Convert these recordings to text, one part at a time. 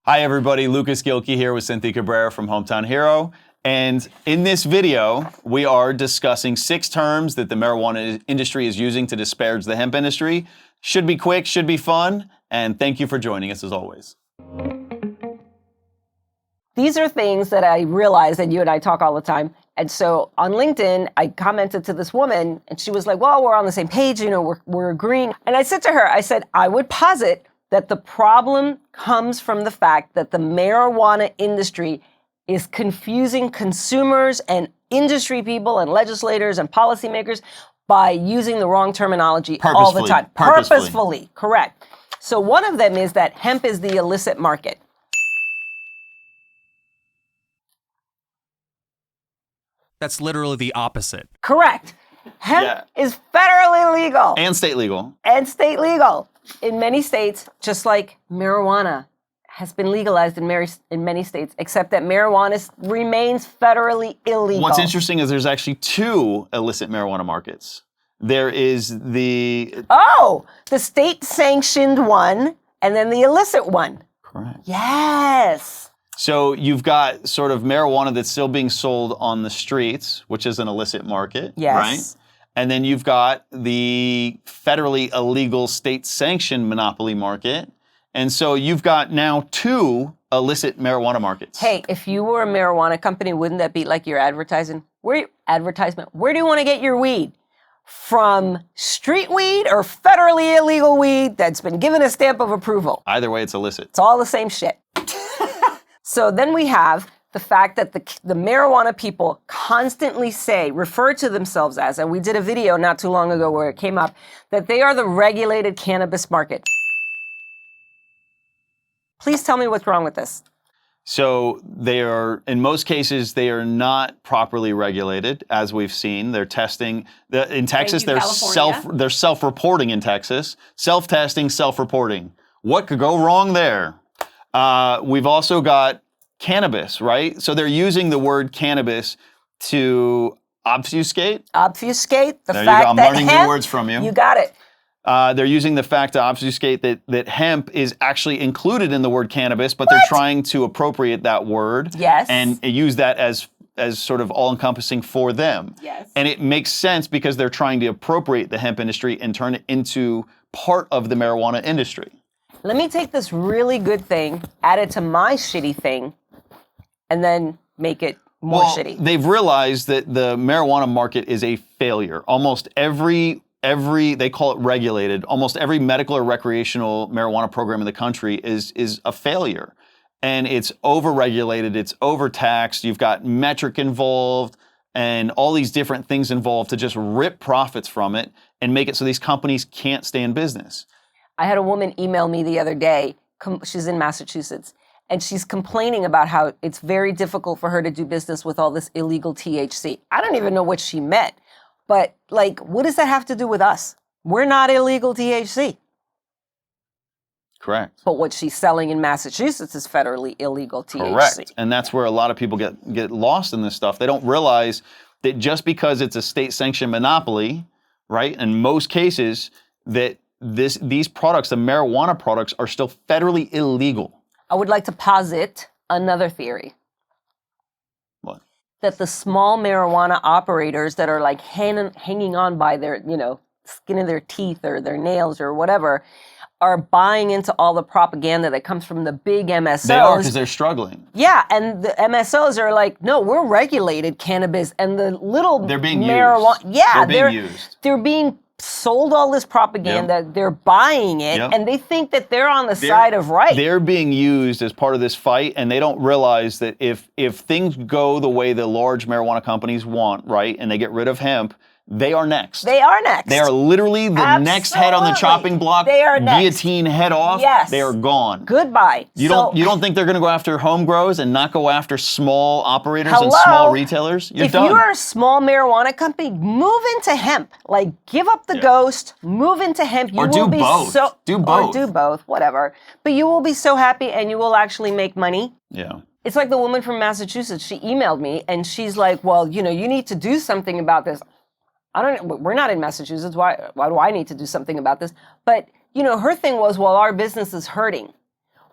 Hi everybody, Lucas Gilkey here with Cynthia Cabrera from Hometown Hero. And in this video, we are discussing 6 terms that the marijuana industry is using to disparage the hemp industry. Should be quick, should be fun, and thank you for joining us as always. These are things that I realize that you and I talk all the time. And so on LinkedIn, I commented to this woman and she was like, well, we're on the same page, we're agreeing. And I said to her, I would posit that the problem comes from the fact that the marijuana industry is confusing consumers and industry people and legislators and policymakers by using the wrong terminology all the time. Purposefully, correct. So one of them is that hemp is the illicit market. That's literally the opposite. Correct. Hemp is federally legal. And state legal. And state legal. In many states, just like marijuana has been legalized in many states, except that marijuana remains federally illegal. What's interesting is there's actually 2 illicit marijuana markets. There is the state-sanctioned one and then the illicit one. Correct. Yes. So you've got sort of marijuana that's still being sold on the streets, which is an illicit market, yes. Right? And then you've got the federally illegal state-sanctioned monopoly market. And so you've got now 2 illicit marijuana markets. Hey, if you were a marijuana company, wouldn't that be like your advertisement? Where do you want to get your weed? From street weed or federally illegal weed that's been given a stamp of approval? Either way, it's illicit. It's all the same shit. So then we have the fact that the marijuana people constantly refer to themselves as, and we did a video not too long ago where it came up, that they are the regulated cannabis market. Please tell me what's wrong with this. So in most cases, they are not properly regulated, as we've seen. They're testing, in Texas, they're self-reporting in Texas. Self-testing, self-reporting. What could go wrong there? We've also got cannabis, right? So they're using the word cannabis to obfuscate. Obfuscate the there fact I'm that learning hemp, new words from you. You got it. They're using the fact to obfuscate that hemp is actually included in the word cannabis, but they're trying to appropriate that word. Yes. And use that as sort of all-encompassing for them. Yes. And it makes sense because they're trying to appropriate the hemp industry and turn it into part of the marijuana industry. Let me take this really good thing, add it to my shitty thing, and then make it more shitty. They've realized that the marijuana market is a failure. Almost every they call it regulated. Almost every medical or recreational marijuana program in the country is a failure. And it's overregulated, it's overtaxed, you've got metric involved and all these different things involved to just rip profits from it and make it so these companies can't stay in business. I had a woman email me the other day. She's in Massachusetts. And she's complaining about how it's very difficult for her to do business with all this illegal THC. I don't even know what she meant. But, what does that have to do with us? We're not illegal THC. Correct. But what she's selling in Massachusetts is federally illegal THC. Correct. And that's where a lot of people get lost in this stuff. They don't realize that just because it's a state-sanctioned monopoly, right, in most cases, that these products, the marijuana products, are still federally illegal. I would like to posit another theory. What? That the small marijuana operators that are hanging on by their, skin of their teeth or their nails or whatever, are buying into all the propaganda that comes from the big MSOs. They are, because they're struggling. Yeah, and the MSOs are like, no, we're regulated cannabis, and the little they're being marijuana, used. yeah, they're being used. They're being sold all this propaganda, they're buying it, and they think that they're on the side of right. They're being used as part of this fight, and they don't realize that if things go the way the large marijuana companies want, right, and they get rid of hemp, they are next. They are next. They are literally the next head on the chopping block. They are next. Guillotine head off. Yes. They are gone. Goodbye. You don't think they're going to go after home grows and not go after small operators and small retailers? You're done. If you're a small marijuana company, move into hemp. Give up the ghost, move into hemp. Or do both. Do both. Or do both, whatever. But you will be so happy and you will actually make money. Yeah. It's like the woman from Massachusetts. She emailed me and she's like, well, you need to do something about this. I don't know, we're not in Massachusetts. Why do I need to do something about this? But, her thing was, well, our business is hurting.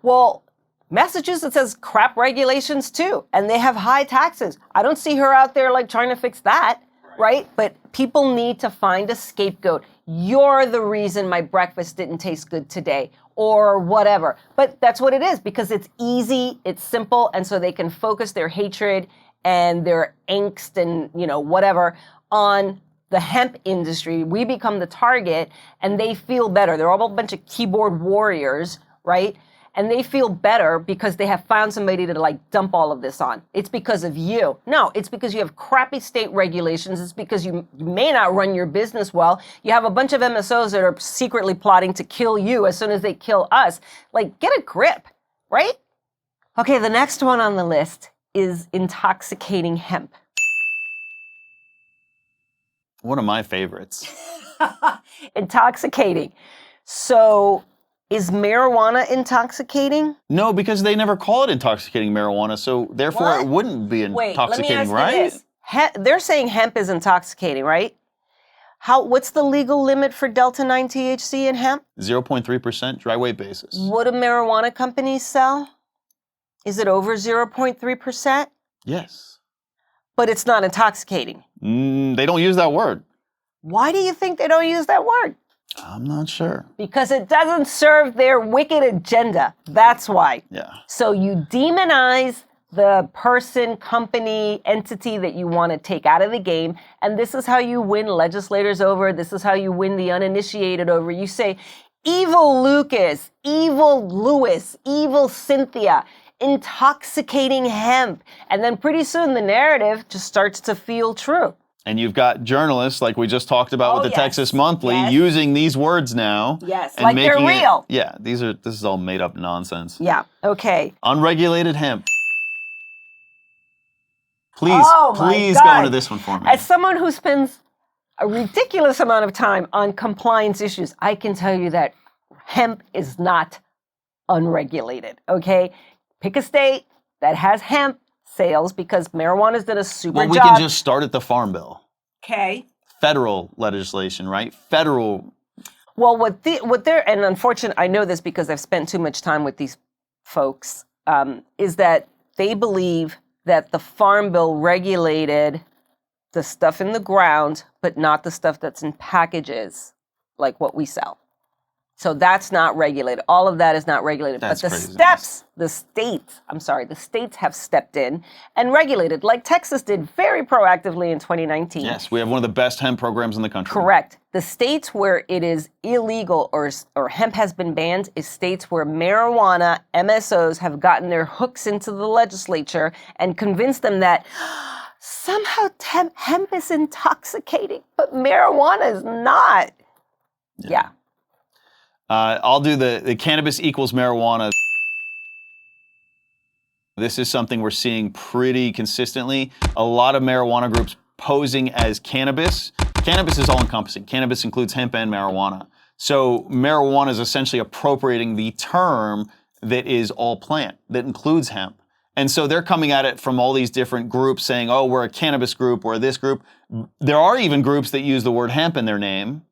Well, Massachusetts has crap regulations too, and they have high taxes. I don't see her out there like trying to fix that, right? But people need to find a scapegoat. You're the reason my breakfast didn't taste good today, or whatever. But that's what it is, because it's easy, it's simple, and so they can focus their hatred and their angst and, whatever on the hemp industry. We become the target, and they feel better. They're all a bunch of keyboard warriors, right? And they feel better because they have found somebody to like dump all of this on. It's because of you. No, it's because you have crappy state regulations. It's because you may not run your business well. You have a bunch of MSOs that are secretly plotting to kill you as soon as they kill us. Like, get a grip, right? Okay, the next one on the list is intoxicating hemp. One of my favorites. Intoxicating. So, is marijuana intoxicating? No, because they never call it intoxicating marijuana, so therefore What? It wouldn't be intoxicating, Wait, let me ask you right? this. They're saying hemp is intoxicating, right? What's the legal limit for delta-9 THC in hemp? 0.3% dry weight basis. What do marijuana companies sell? Is it over 0.3%? Yes. But it's not intoxicating. They don't use that word. Why do you think they don't use that word? I'm not sure. Because it doesn't serve their wicked agenda. That's why. Yeah. So you demonize the person, company, entity that you want to take out of the game. And this is how you win legislators over. This is how you win the uninitiated over. You say, evil Lucas, evil Lewis, evil Cynthia, intoxicating hemp. And then pretty soon the narrative just starts to feel true. And you've got journalists, like we just talked about with the Texas Monthly, using these words now. Yes, and like they're real. This is all made up nonsense. Yeah, okay. Unregulated hemp. Please God. go into this one for me. As someone who spends a ridiculous amount of time on compliance issues, I can tell you that hemp is not unregulated, okay? Pick a state that has hemp sales, because marijuana's done a super job. Well, we can just start at the Farm Bill. Okay. Federal legislation, right? Federal. Well, what they're, and unfortunately, I know this because I've spent too much time with these folks, is that they believe that the Farm Bill regulated the stuff in the ground, but not the stuff that's in packages, like what we sell. So that's not regulated. All of that is not regulated. That's but the states have stepped in and regulated, like Texas did very proactively in 2019. Yes, we have one of the best hemp programs in the country. Correct. The states where it is illegal or hemp has been banned is states where marijuana MSOs have gotten their hooks into the legislature and convinced them that somehow hemp is intoxicating, but marijuana is not. Yeah. I'll do the cannabis equals marijuana. This is something we're seeing pretty consistently. A lot of marijuana groups posing as cannabis. Cannabis is all-encompassing. Cannabis includes hemp and marijuana. So marijuana is essentially appropriating the term that is all plant, that includes hemp. And so they're coming at it from all these different groups saying, oh, we're a cannabis group, we're this group. There are even groups that use the word hemp in their name.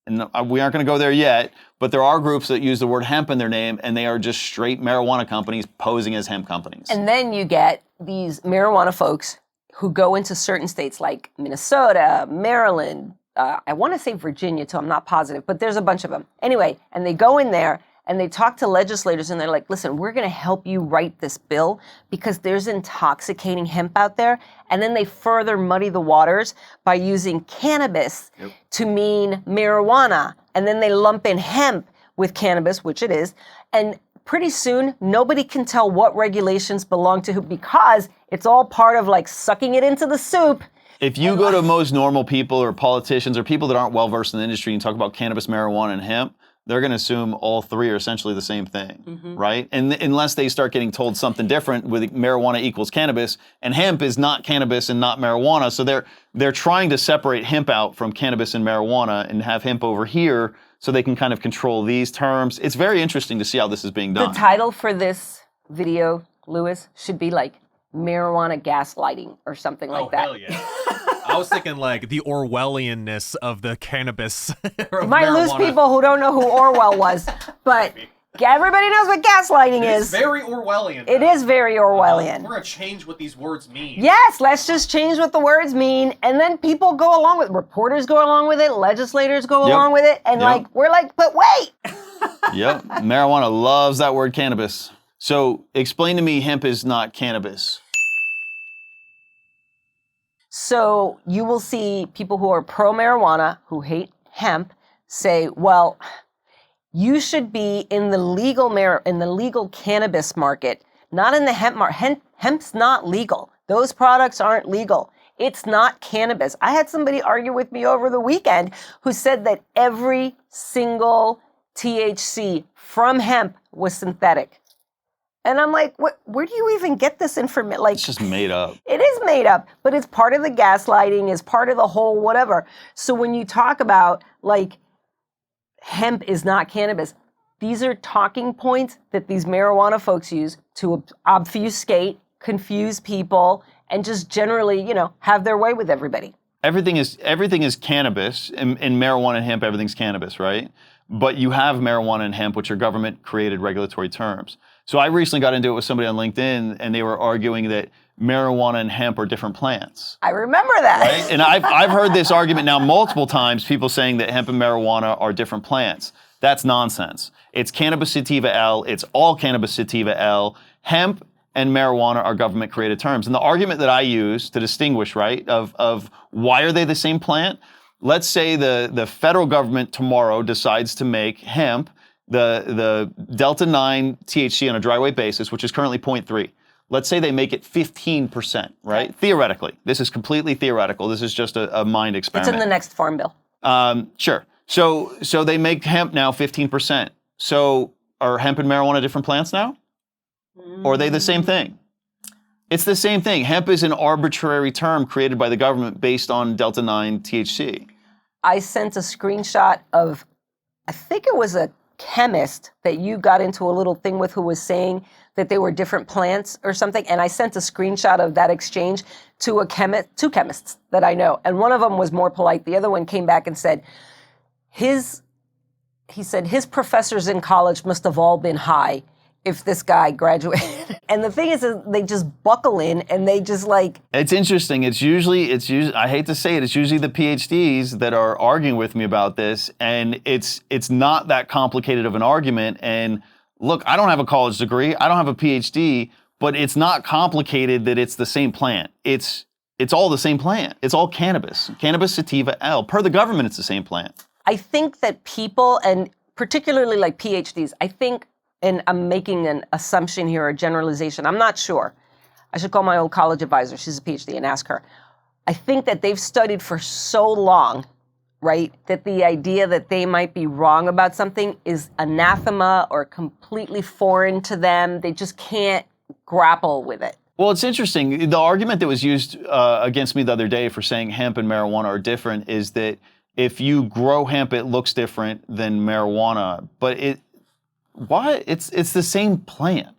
And we aren't going to go there yet, but there are groups that use the word hemp in their name, and they are just straight marijuana companies posing as hemp companies. And then you get these marijuana folks who go into certain states like Minnesota, Maryland, I want to say Virginia too, I'm not positive, but there's a bunch of them. Anyway, and they go in there and they talk to legislators and they're like, listen, we're going to help you write this bill because there's intoxicating hemp out there. And then they further muddy the waters by using cannabis to mean marijuana. And then they lump in hemp with cannabis, which it is. And pretty soon, nobody can tell what regulations belong to who, because it's all part of like sucking it into the soup. If you go to most normal people or politicians or people that aren't well-versed in the industry and talk about cannabis, marijuana, and hemp, they're going to assume all three are essentially the same thing, right? And unless they start getting told something different with marijuana equals cannabis, and hemp is not cannabis and not marijuana, so they're trying to separate hemp out from cannabis and marijuana and have hemp over here so they can kind of control these terms. It's very interesting to see how this is being done. The title for this video, Lewis, should be like marijuana gaslighting or something like that. Oh, hell yeah. I was thinking like the Orwellianness of the cannabis. You might lose people who don't know who Orwell was, but Everybody knows what gaslighting It's is. very Orwellian. It is very Orwellian. We're going to change what these words mean. Yes, let's just change what the words mean, and then people go along with it. Reporters go along with it, legislators go along with it, and we're like, but wait! Yep, marijuana loves that word cannabis. So explain to me hemp is not cannabis. So you will see people who are pro-marijuana, who hate hemp, say, well, you should be in the legal cannabis market, not in the hemp market. Hemp's not legal. Those products aren't legal. It's not cannabis. I had somebody argue with me over the weekend who said that every single THC from hemp was synthetic. And I'm like, where do you even get this information? Like, It's just made up. it is made up, but it's part of the gaslighting, it's part of the whole whatever. So when you talk about like hemp is not cannabis, these are talking points that these marijuana folks use to obfuscate, confuse people, and just generally, have their way with everybody. Everything is cannabis. In marijuana and hemp, everything's cannabis, right? But you have marijuana and hemp, which are government-created regulatory terms. So I recently got into it with somebody on LinkedIn, and they were arguing that marijuana and hemp are different plants. I remember that. Right? And I've heard this argument now multiple times, people saying that hemp and marijuana are different plants. That's nonsense. It's cannabis sativa L. It's all cannabis sativa L. Hemp and marijuana are government-created terms. And the argument that I use to distinguish, right, of why are they the same plant? Let's say the federal government tomorrow decides to make hemp the Delta 9 THC on a dry weight basis, which is currently 0.3. Let's say they make it 15%, right? Okay. Theoretically. This is completely theoretical. This is just a mind experiment. It's in the next farm bill. Sure. So they make hemp now 15%. So are hemp and marijuana different plants now? Or are they the same thing? It's the same thing. Hemp is an arbitrary term created by the government based on Delta 9 THC. I sent a screenshot of, I think it was a chemist that you got into a little thing with who was saying that they were different plants or something. And I sent a screenshot of that exchange to two chemists that I know. And one of them was more polite. The other one came back and said, he said his professors in college must have all been high if this guy graduated. And the thing is they just buckle in and they just like... It's interesting. It's usually, I hate to say it, it's usually the PhDs that are arguing with me about this. And it's not that complicated of an argument. And look, I don't have a college degree. I don't have a PhD, but it's not complicated that it's the same plant. It's all the same plant. It's all cannabis. Cannabis sativa L. Per the government, it's the same plant. I think that people, and particularly like PhDs, I think, and I'm making an assumption here, a generalization, I'm not sure. I should call my old college advisor, she's a PhD, and ask her. I think that they've studied for so long, right, that the idea that they might be wrong about something is anathema or completely foreign to them. They just can't grapple with it. Well, it's interesting. The argument that was used against me the other day for saying hemp and marijuana are different is that if you grow hemp, it looks different than marijuana. But it's the same plant.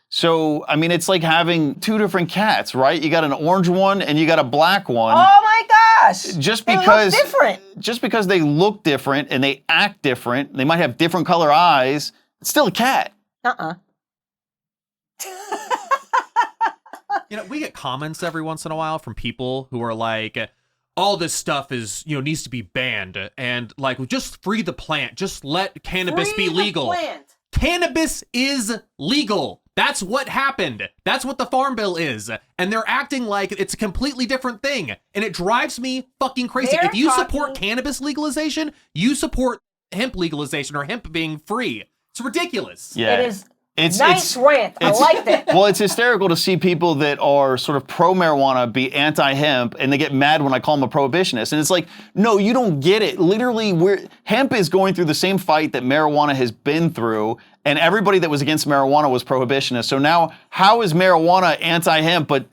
So, I mean, it's like having two different cats, right? You got an orange one and you got a black one. Oh my gosh! Just they because look different. Just because they look different and they act different, they might have different color eyes, it's still a cat. We get comments every once in a while from people who are like, all this stuff is, needs to be banned. And like, just free the plant. Just let cannabis be legal. Cannabis is legal. That's what happened. That's what the Farm Bill is. And they're acting like it's a completely different thing. And it drives me fucking crazy. If you support cannabis legalization, you support hemp legalization or hemp being free. It's ridiculous. Yeah. It is. Nice rant. I liked it. Well, it's hysterical to see people that are sort of pro-marijuana be anti-hemp, and they get mad when I call them a prohibitionist. And it's like, no, you don't get it. Literally, hemp is going through the same fight that marijuana has been through, and everybody that was against marijuana was prohibitionist. So now, how is marijuana anti-hemp, but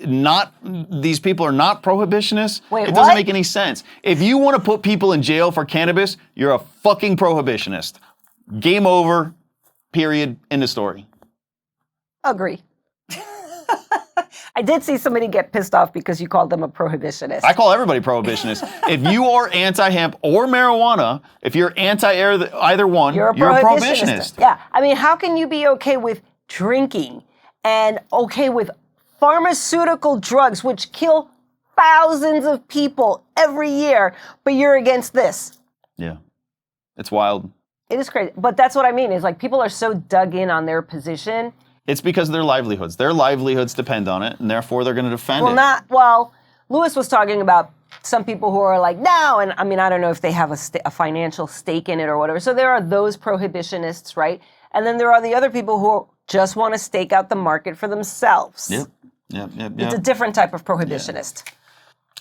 these people are not prohibitionists? Wait, it doesn't make any sense. If you want to put people in jail for cannabis, you're a fucking prohibitionist. Game over. Period. End of story. Agree. I did see somebody get pissed off because you called them a prohibitionist. I call everybody prohibitionist. If you are anti-hemp or marijuana, if you're either one, you're a prohibitionist. Yeah. I mean, how can you be okay with drinking and okay with pharmaceutical drugs, which kill thousands of people every year, but you're against this? Yeah. It's wild. It is crazy. But that's what I mean, is like people are so dug in on their position. It's because of their livelihoods. Their livelihoods depend on it, and therefore they're going to defend it. Lewis was talking about some people who are like, no, and I mean, I don't know if they have a financial stake in it or whatever. So there are those prohibitionists, right? And then there are the other people who just want to stake out the market for themselves. Yep. It's a different type of prohibitionist. Yeah.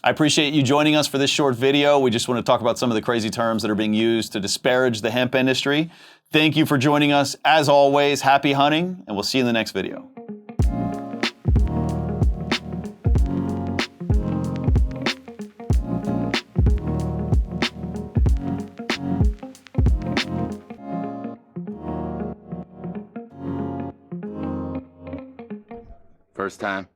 I appreciate you joining us for this short video. We just want to talk about some of the crazy terms that are being used to disparage the hemp industry. Thank you for joining us. As always, happy hunting, and we'll see you in the next video. First time.